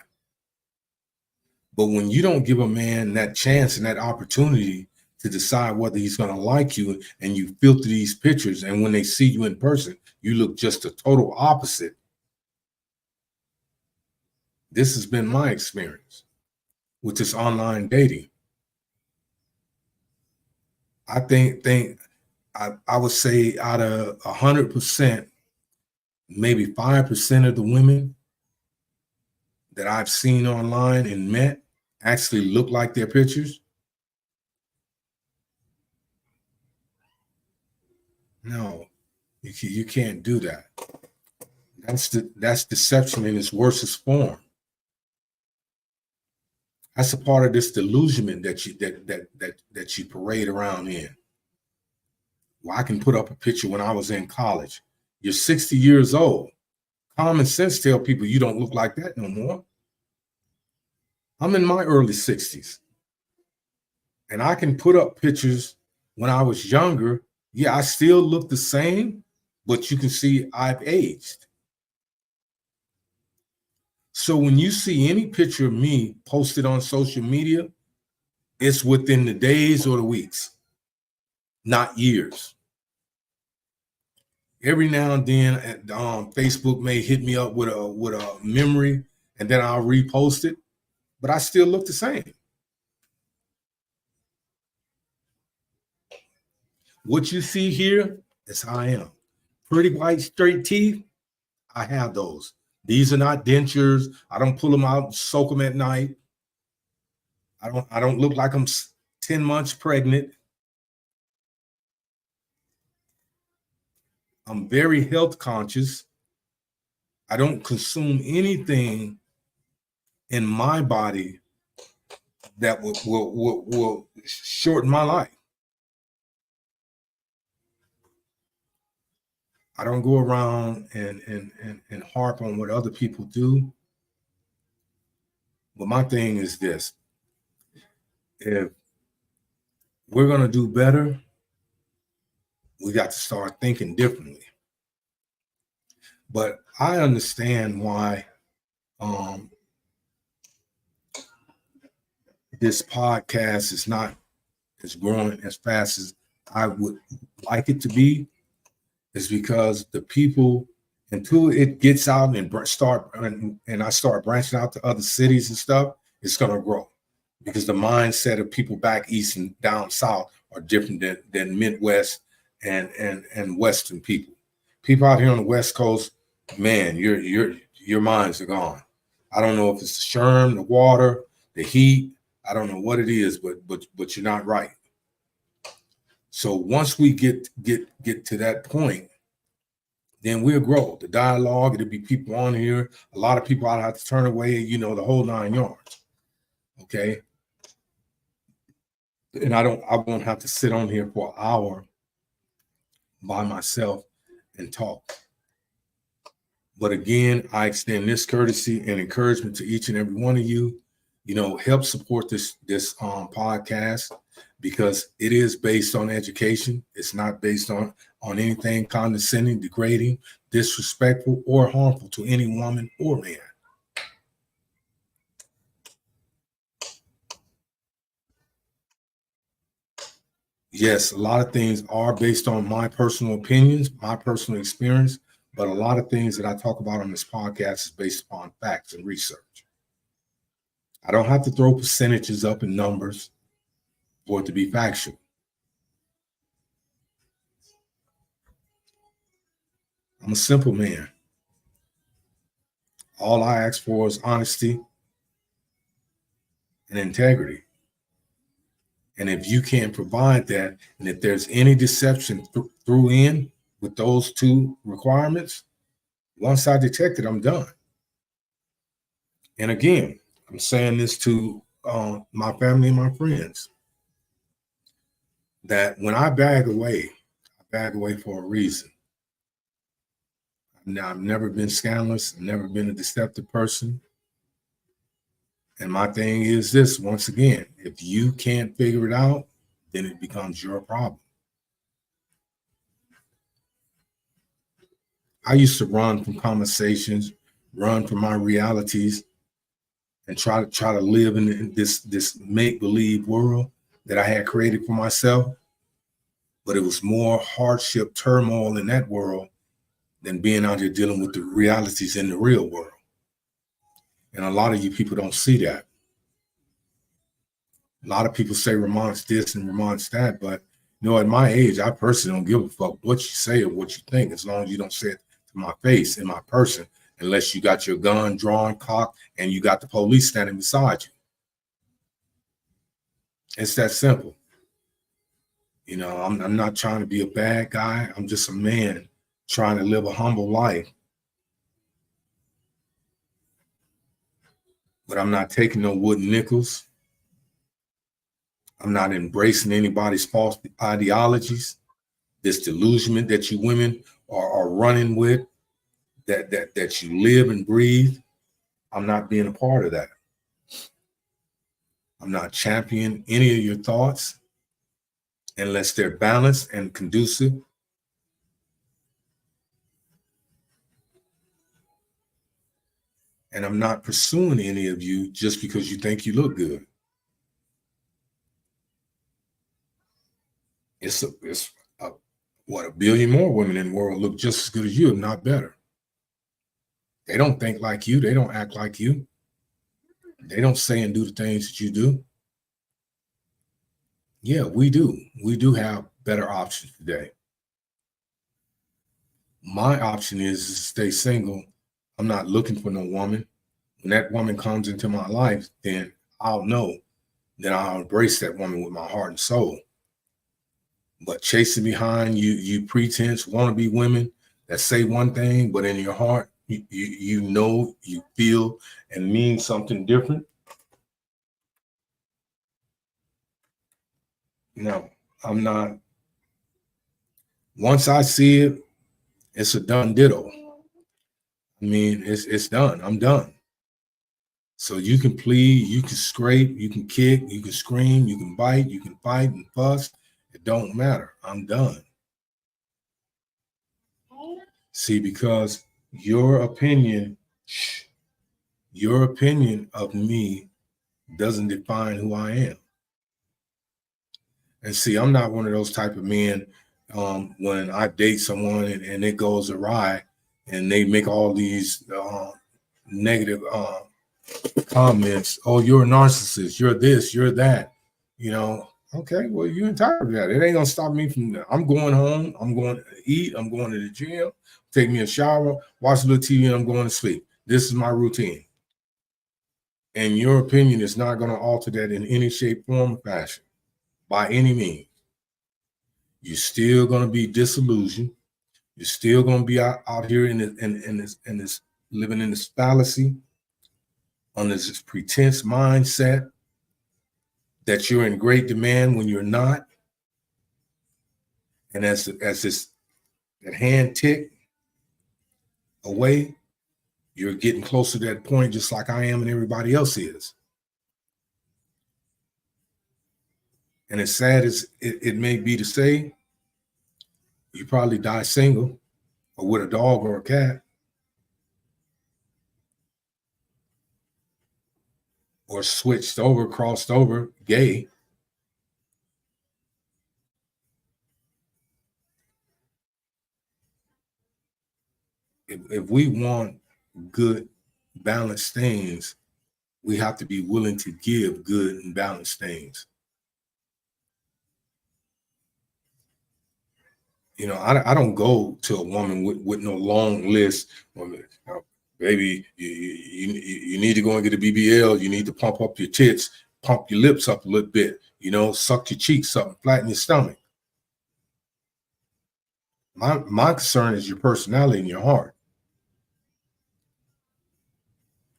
But when you don't give a man that chance and that opportunity to decide whether he's going to like you, and you filter these pictures, and when they see you in person, you look just a total opposite. This has been my experience with this online dating. I think I would say out of 100%, maybe 5% of the women that I've seen online and met actually look like their pictures. No, you can't do that. That's deception in its worstest form. That's a part of this delusionment that you parade around in. Well, I can put up a picture when I was in college. You're 60 years old. Common sense tell people you don't look like that no more. I'm in my early 60s. And I can put up pictures when I was younger. Yeah, I still look the same, but you can see I've aged. So when you see any picture of me posted on social media, it's within the days or the weeks, not years. Every now and then, Facebook may hit me up with a memory, and then I'll repost it, but I still look the same. What you see here is how I am. Pretty white, straight teeth, I have those. These are not dentures. I don't pull them out and soak them at night. I don't look like I'm 10 months pregnant. I'm very health conscious. I don't consume anything in my body that will shorten my life. I don't go around and harp on what other people do. But my thing is this: if we're gonna do better, we got to start thinking differently. But I understand why this podcast is not as growing as fast as I would like it to be, is because the people, until it gets out and I start branching out to other cities and stuff, it's gonna grow, because the mindset of people back east and down south are different than Midwest and Western people. People out here on the West Coast, man, your minds are gone. I don't know if it's the sherm, the water, the heat. I don't know what it is, but you're not right. So once we get to that point, then we'll grow. The dialogue, it'll be people on here. A lot of people I'll have to turn away, you know, the whole 9 yards. Okay. And I won't have to sit on here for an hour by myself and talk. But again, I extend this courtesy and encouragement to each and every one of you. You know, help support this podcast, because it is based on education. It's not based on anything condescending, degrading, disrespectful, or harmful to any woman or man. Yes, a lot of things are based on my personal opinions, my personal experience, but a lot of things that I talk about on this podcast is based upon facts and research. I don't have to throw percentages up in numbers for it to be factual. I'm a simple man. All I ask for is honesty and integrity. And if you can't provide that, and if there's any deception through in with those two requirements, once I detect it, I'm done. And again, I'm saying this to my family and my friends, that when I bag away for a reason. Now, I've never been scandalous. I've never been a deceptive person. And my thing is this, once again, if you can't figure it out, then it becomes your problem. I used to run from conversations, run from my realities, and try to live in this make-believe world that I had created for myself. But it was more hardship, turmoil in that world than being out here dealing with the realities in the real world. And a lot of you people don't see that. A lot of people say Ramon's this and Ramon's that, but you know, at my age, I personally don't give a fuck what you say or what you think, as long as you don't say it to my face, in my person, unless you got your gun drawn, cocked, and you got the police standing beside you. It's that simple. You know, I'm not trying to be a bad guy. I'm just a man trying to live a humble life. But I'm not taking no wooden nickels. I'm not embracing anybody's false ideologies, this delusion that you women are running with, that you live and breathe. I'm not being a part of that. I'm not championing any of your thoughts unless they're balanced and conducive. And I'm not pursuing any of you just because you think you look good. It's what, 1 billion more women in the world look just as good as you, if not better. They don't think like you. They don't act like you. They don't say and do the things that you do. Yeah, we do. We do have better options today. My option is to stay single. I'm not looking for no woman. When that woman comes into my life, then I'll know. Then I'll embrace that woman with my heart and soul. But chasing behind you pretense, wannabe women that say one thing, but in your heart, you know, you feel and mean something different. No, I'm not. Once I see it, It's a done ditto. I mean, it's done. I'm done. So you can plead, you can scrape, you can kick, you can scream, you can bite, you can fight and fuss. It don't matter. I'm done. See, because your opinion of me doesn't define who I am. And see, I'm not one of those type of men when I date someone and it goes awry and they make all these negative comments. Oh, you're a narcissist. You're this, you're that. You know, okay, well, you're entitled to that. It ain't going to stop me from that. I'm going home. I'm going to eat. I'm going to the gym, take me a shower, watch a little TV, and I'm going to sleep. This is my routine. And your opinion is not going to alter that in any shape, form, or fashion. By any means. You're still going to be disillusioned. You're still going to be out here in this living in this fallacy, on this pretense mindset that you're in great demand when you're not. And as that hand tick away, you're getting closer to that point, just like I am and everybody else is. And as sad as it may be to say, you probably die single or with a dog or a cat, or crossed over, gay. If we want good, balanced things, we have to be willing to give good and balanced things. You know, I don't go to a woman with no long list. Baby, you need to go and get a BBL. You need to pump up your tits, pump your lips up a little bit. You know, suck your cheeks up, and flatten your stomach. My concern is your personality and your heart.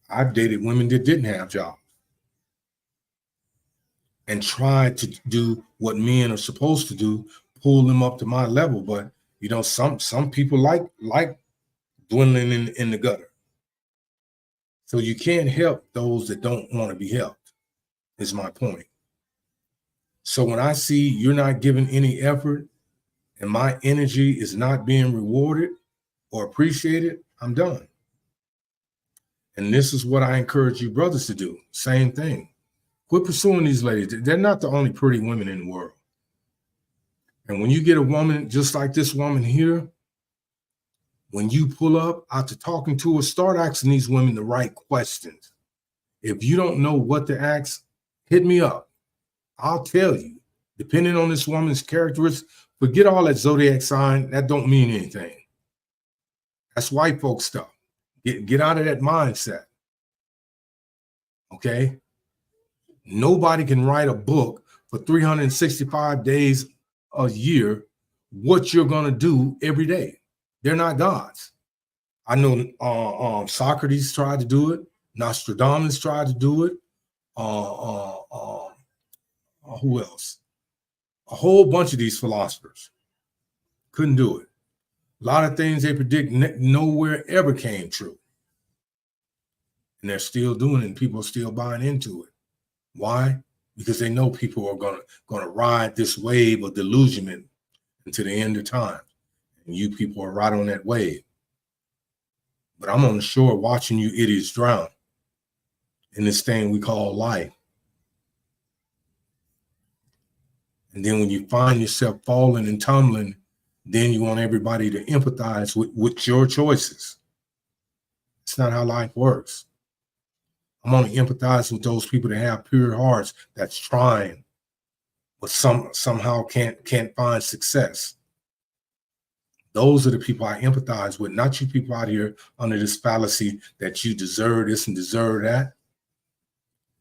I've dated women that didn't have jobs and tried to do what men are supposed to do, pull them up to my level. But you know, some people like dwindling in the gutter. So you can't help those that don't want to be helped, is my point. So when I see you're not giving any effort and my energy is not being rewarded or appreciated, I'm done. And this is what I encourage you brothers to do. Same thing. Quit pursuing these ladies. They're not the only pretty women in the world. And when you get a woman just like this woman here, when you pull up after talking to her, start asking these women the right questions. If you don't know what to ask, hit me up. I'll tell you. Depending on this woman's characteristics, forget all that zodiac sign. That don't mean anything. That's white folks stuff. Get out of that mindset. Okay? Nobody can write a book for 365 days a year what you're going to do every day. They're not gods. I know Socrates tried to do it. Nostradamus tried to do it. Who else? A whole bunch of these philosophers couldn't do it. A lot of things they predict nowhere ever came true. And they're still doing it, and people are still buying into it. Why? Because they know people are gonna ride this wave of delusionment until the end of time. And you people are right on that wave. But I'm on the shore watching you idiots drown in this thing we call life. And then when you find yourself falling and tumbling, then you want everybody to empathize with your choices. It's not how life works. I'm only empathize with those people that have pure hearts that's trying, but somehow can't find success. Those are the people I empathize with, not you people out here under this fallacy that you deserve this and deserve that.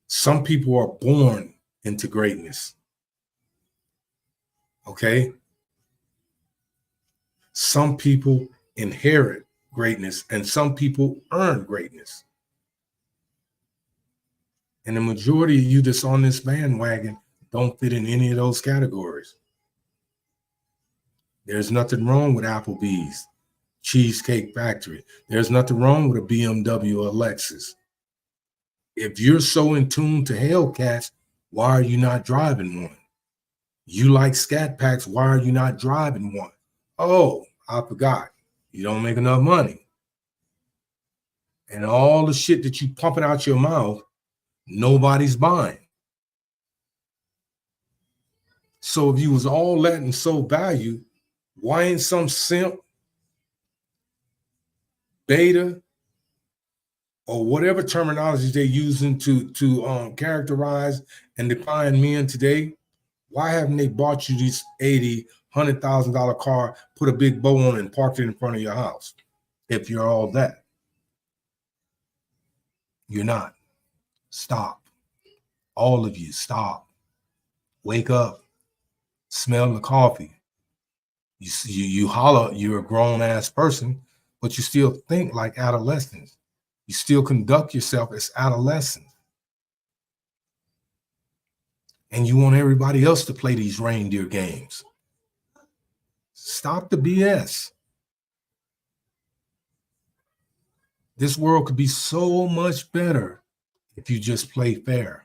Some people are born into greatness. Okay? Some people inherit greatness and some people earn greatness. And the majority of you that's on this bandwagon don't fit in any of those categories. There's nothing wrong with Applebee's, Cheesecake Factory. There's nothing wrong with a BMW or a Lexus. If you're so in tune to Hellcats, why are you not driving one? You like Scat Packs, why are you not driving one? Oh, I forgot. You don't make enough money. And all the shit that you pumping out your mouth, nobody's buying. So if you was all that and so value, why ain't some simp, beta, or whatever terminology they're using to characterize and define men today, why haven't they bought you these $80,000, $100,000 car, put a big bow on it and parked it in front of your house? If you're all that. You're not. Stop. All of you, stop. Wake up. Smell the coffee. You holler, you're a grown-ass person, but you still think like adolescents. You still conduct yourself as adolescents. And you want everybody else to play these reindeer games. Stop the BS. This world could be so much better if you just play fair.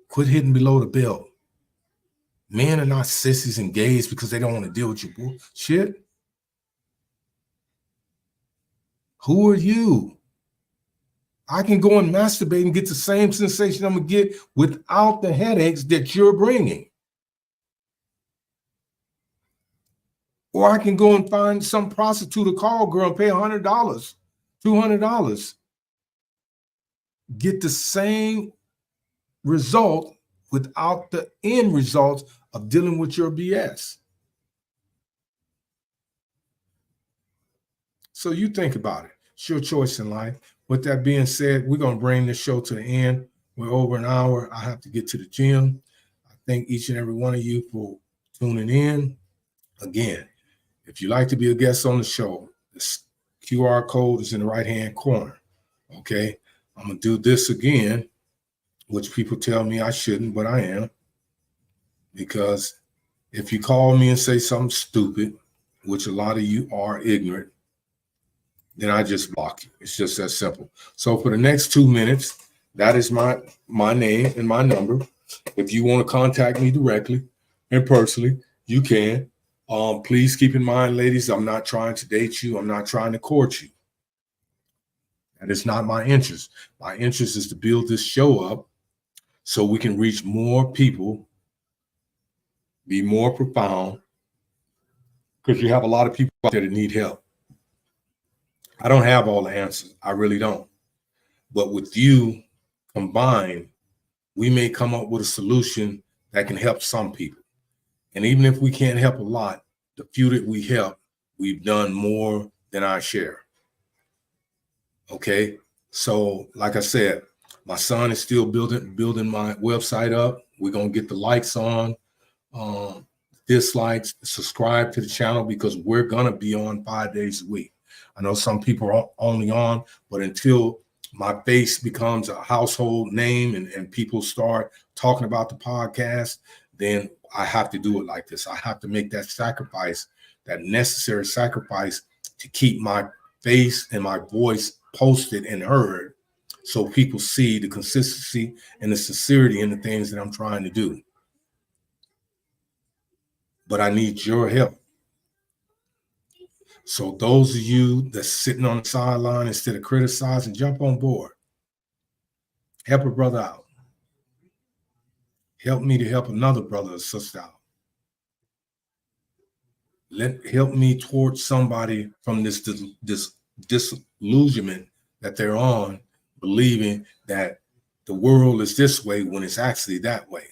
Quit hitting below the belt. Men are not sissies and gays because they don't want to deal with your bullshit. Who are you? I can go and masturbate and get the same sensation I'm going to get without the headaches that you're bringing. Or I can go and find some prostitute or call girl and pay $100, $200. Get the same result without the end result of dealing with your BS. So you think about it. It's your choice in life. With that being said, we're going to bring this show to the end. We're over an hour. I have to get to the gym. I thank each and every one of you for tuning in. Again, if you'd like to be a guest on the show, this QR code is in the right-hand corner. Okay? I'm going to do this again, which people tell me I shouldn't, but I am. Because if you call me and say something stupid, which a lot of you are ignorant, then I just block you. It's just that simple. So for the next 2 minutes, that is my name and my number. If you want to contact me directly and personally, you can. Please keep in mind, ladies, I'm not trying to date you. I'm not trying to court you. That is not my interest. My interest is to build this show up so we can reach more people, be more profound, because you have a lot of people out there that need help. I don't have all the answers. I really don't. But with you combined, we may come up with a solution that can help some people. And even if we can't help a lot, the few that we help, we've done more than our share. Okay? So, like I said, my son is still building my website up. We're going to get the likes on, dislikes, subscribe to the channel, because we're going to be on 5 days a week. I know some people are only on, but until my face becomes a household name and people start talking about the podcast, then I have to do it like this. I have to make that sacrifice, that necessary sacrifice, to keep my face and my voice posted and heard, so people see the consistency and the sincerity in the things that I'm trying to do. But I need your help. So those of you that's sitting on the sideline, instead of criticizing, jump on board. Help a brother out. Help me to help another brother or sister out. Help me towards somebody from this disillusionment that they're on, believing that the world is this way when it's actually that way.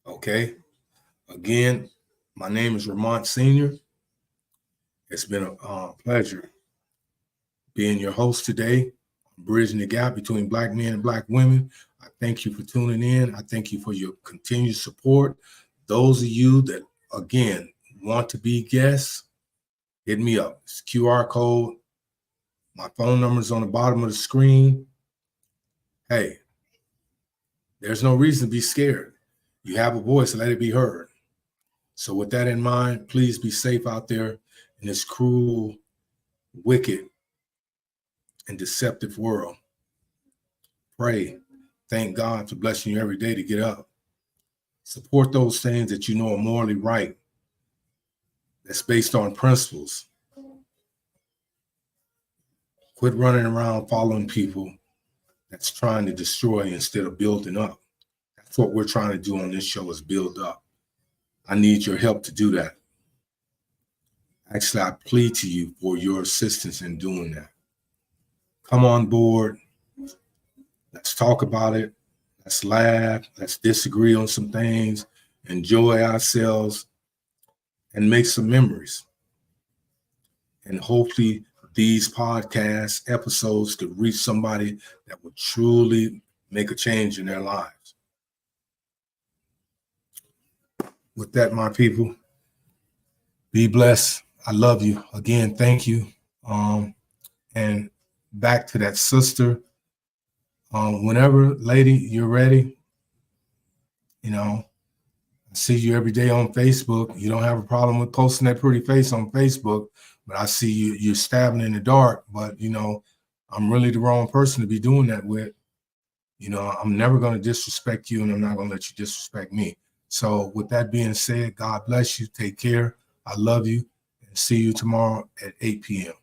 Okay? Again, my name is Ramont Sr. It's been a pleasure being your host today, bridging the gap between Black men and Black women. I thank you for tuning in. I thank you for your continued support. Those of you that, again, want to be guests, hit me up. It's QR code. My phone number is on the bottom of the screen. Hey, there's no reason to be scared. You have a voice, let it be heard. So with that in mind, please be safe out there in this cruel, wicked, and deceptive world. Pray. Thank God for blessing you every day to get up. Support those things that you know are morally right, that's based on principles. Quit running around following people that's trying to destroy instead of building up. That's what we're trying to do on this show, is build up. I need your help to do that. Actually, I plead to you for your assistance in doing that. Come on board. Let's talk about it. Let's laugh. Let's disagree on some things, enjoy ourselves, and make some memories. And hopefully these podcast episodes could reach somebody that would truly make a change in their lives. With that, my people, be blessed. I love you. Again, thank you. And back to that sister. Whenever, lady, you're ready, I see you every day on Facebook. You don't have a problem with posting that pretty face on Facebook, but I see you're stabbing in the dark. But, I'm really the wrong person to be doing that with. I'm never going to disrespect you, and I'm not going to let you disrespect me. So with that being said, God bless you. Take care. I love you. And see you tomorrow at 8 p.m.